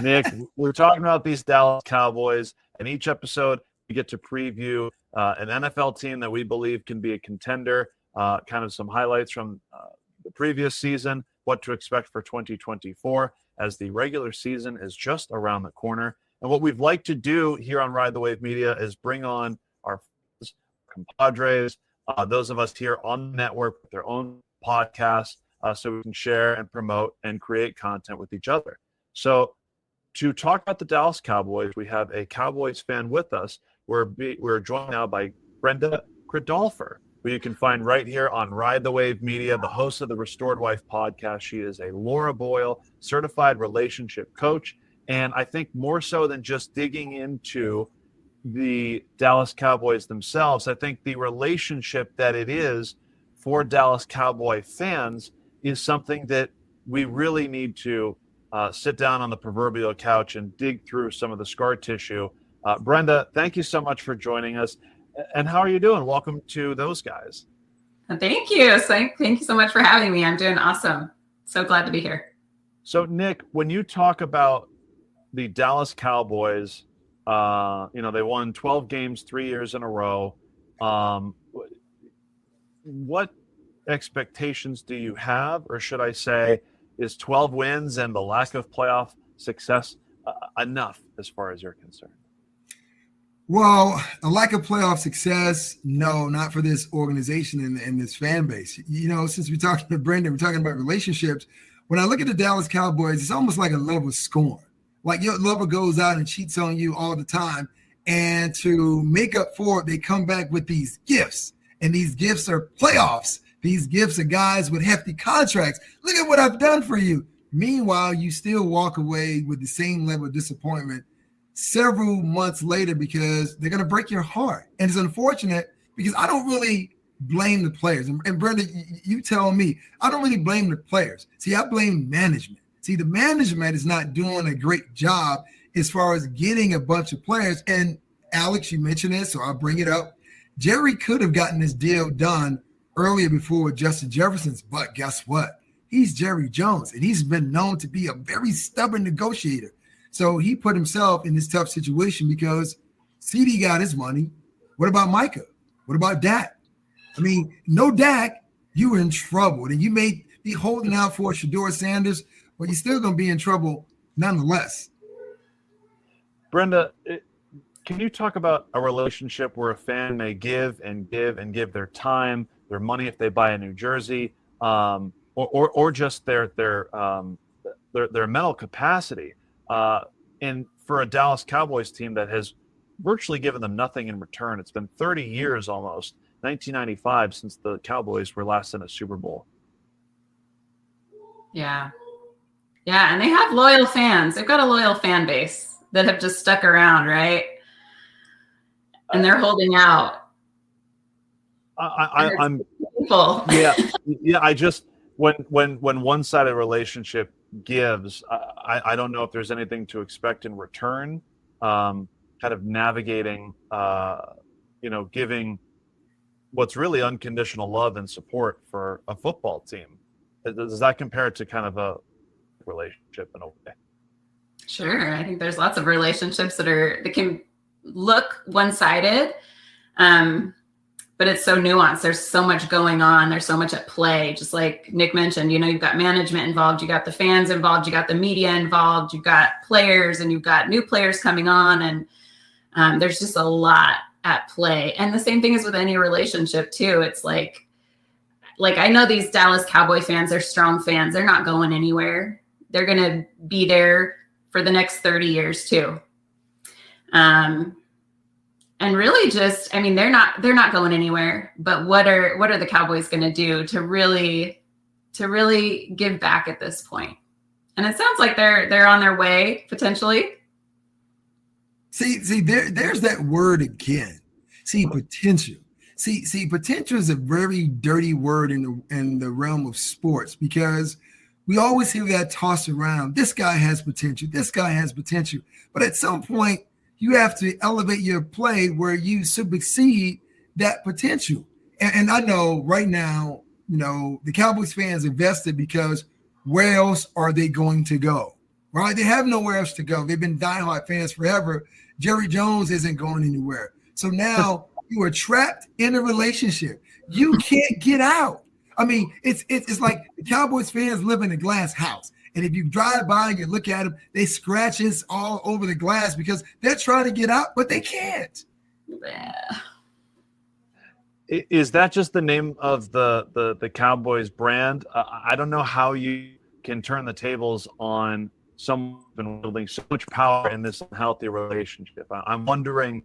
Nick, we're talking about these Dallas Cowboys, and each episode we get to preview an NFL team that we believe can be a contender, kind of some highlights from the previous season, what to expect for 2024 as the regular season is just around the corner. And what we've liked to do here on Ride the Wave Media is bring on our compadres, those of us here on the network with their own podcasts, so we can share and promote and create content with each other. So to talk about the Dallas Cowboys, we have a Cowboys fan with us. We're joined now by Brenda Kradolfer, who you can find right here on Ride the Wave Media, the host of the Restored Wife podcast. She is a Laura Boyle certified relationship coach. And I think more so than just digging into the Dallas Cowboys themselves, I think the relationship that it is for Dallas Cowboy fans is something that we really need to sit down on the proverbial couch and dig through some of the scar tissue. Brenda, thank you so much for joining us. And how are you doing? Welcome to Those Guys. Thank you. Thank you so much for having me. I'm doing awesome. So glad to be here. So, Nick, when you talk about the Dallas Cowboys, they won 12 games 3 years in a row. What expectations do you have, or should I say, is 12 wins and the lack of playoff success enough as far as you're concerned? Well, a lack of playoff success, no, not for this organization and this fan base. Since we're talking to Brenda, we're talking about relationships. When I look at the Dallas Cowboys, it's almost like a love of scorn. Like your lover goes out and cheats on you all the time. And to make up for it, they come back with these gifts. And these gifts are playoffs. These gifts are guys with hefty contracts. Look at what I've done for you. Meanwhile, you still walk away with the same level of disappointment several months later because they're going to break your heart. And it's unfortunate because I don't really blame the players. And Brenda, you tell me, I don't really blame the players. See, I blame management. See, the management is not doing a great job as far as getting a bunch of players. And Alex, you mentioned this, so I'll bring it up. Jerry could have gotten this deal done earlier before Justin Jefferson's, but guess what? He's Jerry Jones, and he's been known to be a very stubborn negotiator. So he put himself in this tough situation because CeeDee got his money. What about Micah? What about Dak? I mean, no Dak, you were in trouble. And you may be holding out for Shedeur Sanders, but you're still going to be in trouble nonetheless. Brenda, can you talk about a relationship where a fan may give and give and give their time, their money if they buy a new jersey, or just their mental capacity, and for a Dallas Cowboys team that has virtually given them nothing in return? It's been 30 years almost, 1995, since the Cowboys were last in a Super Bowl. Yeah, and they have loyal fans. They've got a loyal fan base that have just stuck around, right? And they're holding out. I'm yeah. I just when one-sided relationship gives, I don't know if there's anything to expect in return. Kind of navigating, giving what's really unconditional love and support for a football team. Does that compare to kind of a relationship in a way? Sure, I think there's lots of relationships that can look one-sided, but it's so nuanced. There's so much going on. There's so much at play. Just like Nick mentioned, you've got management involved, you got the fans involved, you got the media involved, you've got players, and you've got new players coming on, and there's just a lot at play. And the same thing is with any relationship too. It's like I know these Dallas Cowboy fans, they're strong fans. They're not going anywhere. They're going to be there for the next 30 years too. And really just, they're not going anywhere, but what are the Cowboys going to do to really give back at this point? And it sounds like they're on their way potentially. See, there's that word again. See, potential. See, potential is a very dirty word in the realm of sports because we always hear that tossed around. This guy has potential. This guy has potential. But at some point, you have to elevate your play where you supersede that potential. And I know right now, the Cowboys fans invested because where else are they going to go? right? They have nowhere else to go. They've been diehard fans forever. Jerry Jones isn't going anywhere. So now you are trapped in a relationship. You can't get out. I mean, it's like the Cowboys fans live in a glass house. And if you drive by and you look at them, they scratches all over the glass because they're trying to get out, but they can't. Yeah. Is that just the name of the Cowboys brand? I don't know how you can turn the tables on someone who's been wielding so much power in this unhealthy relationship. I'm wondering,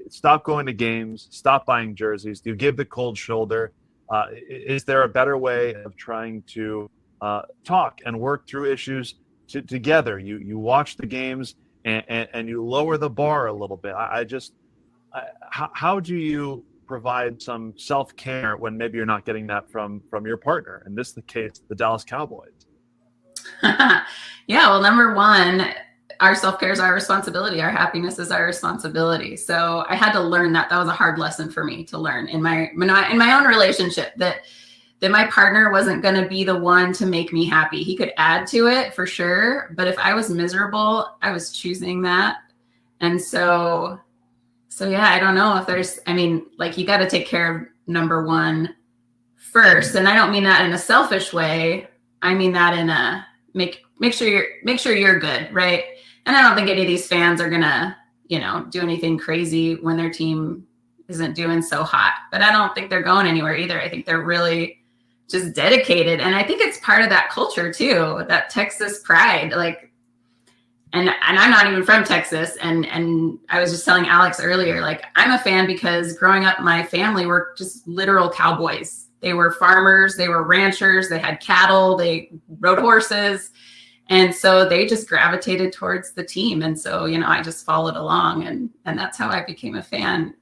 stop going to games, stop buying jerseys. Do you give the cold shoulder? Is there a better way of trying to talk and work through issues together? You watch the games and you lower the bar a little bit. How do you provide some self-care when maybe you're not getting that from your partner? In this case, the Dallas Cowboys. Yeah, well, number one, our self-care is our responsibility. Our happiness is our responsibility. So I had to learn that. That was a hard lesson for me to learn in my own relationship, that my partner wasn't going to be the one to make me happy. He could add to it for sure, but if I was miserable, I was choosing that. And so yeah, I don't know if there's, you got to take care of number one first. And I don't mean that in a selfish way. I mean that in a make sure you're good, right? And I don't think any of these fans are gonna, do anything crazy when their team isn't doing so hot. But I don't think they're going anywhere either. I think they're really just dedicated, and I think it's part of that culture too, that Texas pride. And I'm not even from Texas, and I was just telling Alex earlier, I'm a fan because growing up, my family were just literal cowboys. They were farmers, they were ranchers, they had cattle, they rode horses. And so they just gravitated towards the team. And so, I just followed along, and that's how I became a fan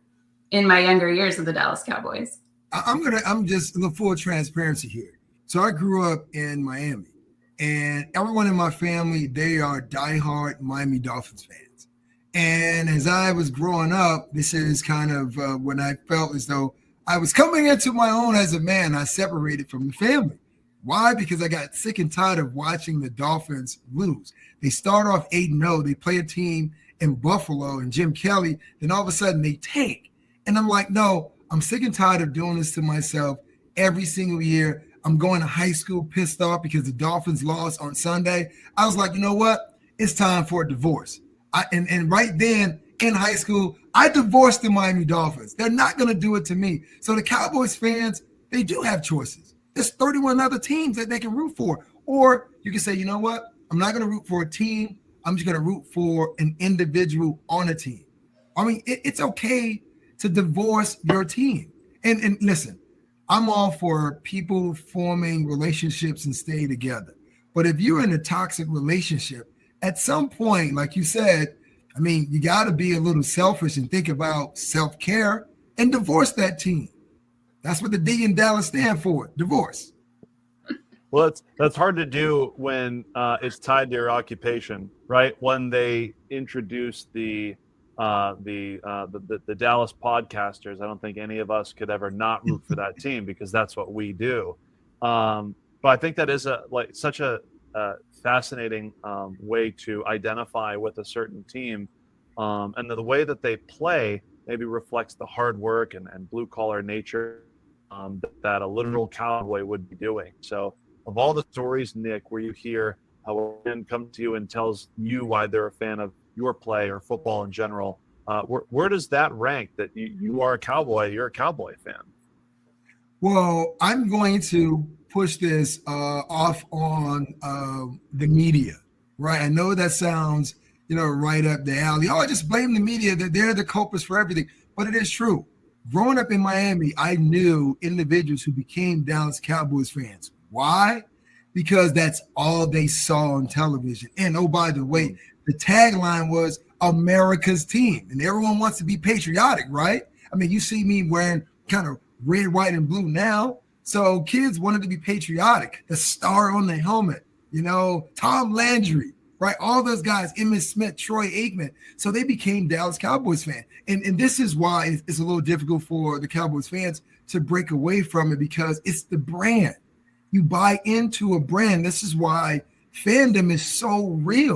in my younger years of the Dallas Cowboys. I'm just in the full transparency here. So I grew up in Miami, and everyone in my family, they are diehard Miami Dolphins fans. And as I was growing up, this is kind of when I felt as though I was coming into my own as a man. I separated from the family. Why? Because I got sick and tired of watching the Dolphins lose. They start off 8-0. They play a team in Buffalo and Jim Kelly. Then all of a sudden they tank. And I'm like, no, I'm sick and tired of doing this to myself every single year. I'm going to high school pissed off because the Dolphins lost on Sunday. I was like, you know what? It's time for a divorce. And right then in high school, I divorced the Miami Dolphins. They're not going to do it to me. So the Cowboys fans, they do have choices. There's 31 other teams that they can root for. Or you can say, you know what? I'm not going to root for a team. I'm just going to root for an individual on a team. It's okay to divorce your team. And listen, I'm all for people forming relationships and stay together. But if you're in a toxic relationship, at some point, like you said, you got to be a little selfish and think about self-care and divorce that team. That's what the D in Dallas stand for, divorce. Well, that's hard to do when it's tied to your occupation, right? When they introduced the Dallas podcasters, I don't think any of us could ever not root for that team because that's what we do. But I think that is such a fascinating way to identify with a certain team, and the way that they play maybe reflects the hard work and blue collar nature that a literal cowboy would be doing. So of all the stories, Nick, where you hear how a fan comes to you and tells you why they're a fan of your play or football in general, where does that rank that you are a cowboy, you're a Cowboy fan? Well, I'm going to push this off on the media, right? I know that sounds, right up the alley. Oh, just blame the media, that they're the culprits for everything. But it is true. Growing up in Miami, I knew individuals who became Dallas Cowboys fans. Why? Because that's all they saw on television. And oh, by the way, the tagline was America's team. And everyone wants to be patriotic, right? You see me wearing kind of red, white, and blue now. So kids wanted to be patriotic. The star on the helmet, Tom Landry, right? All those guys, Emmitt Smith, Troy Aikman. So they became Dallas Cowboys fans. And this is why it's a little difficult for the Cowboys fans to break away from it, because it's the brand. You buy into a brand. This is why fandom is so real.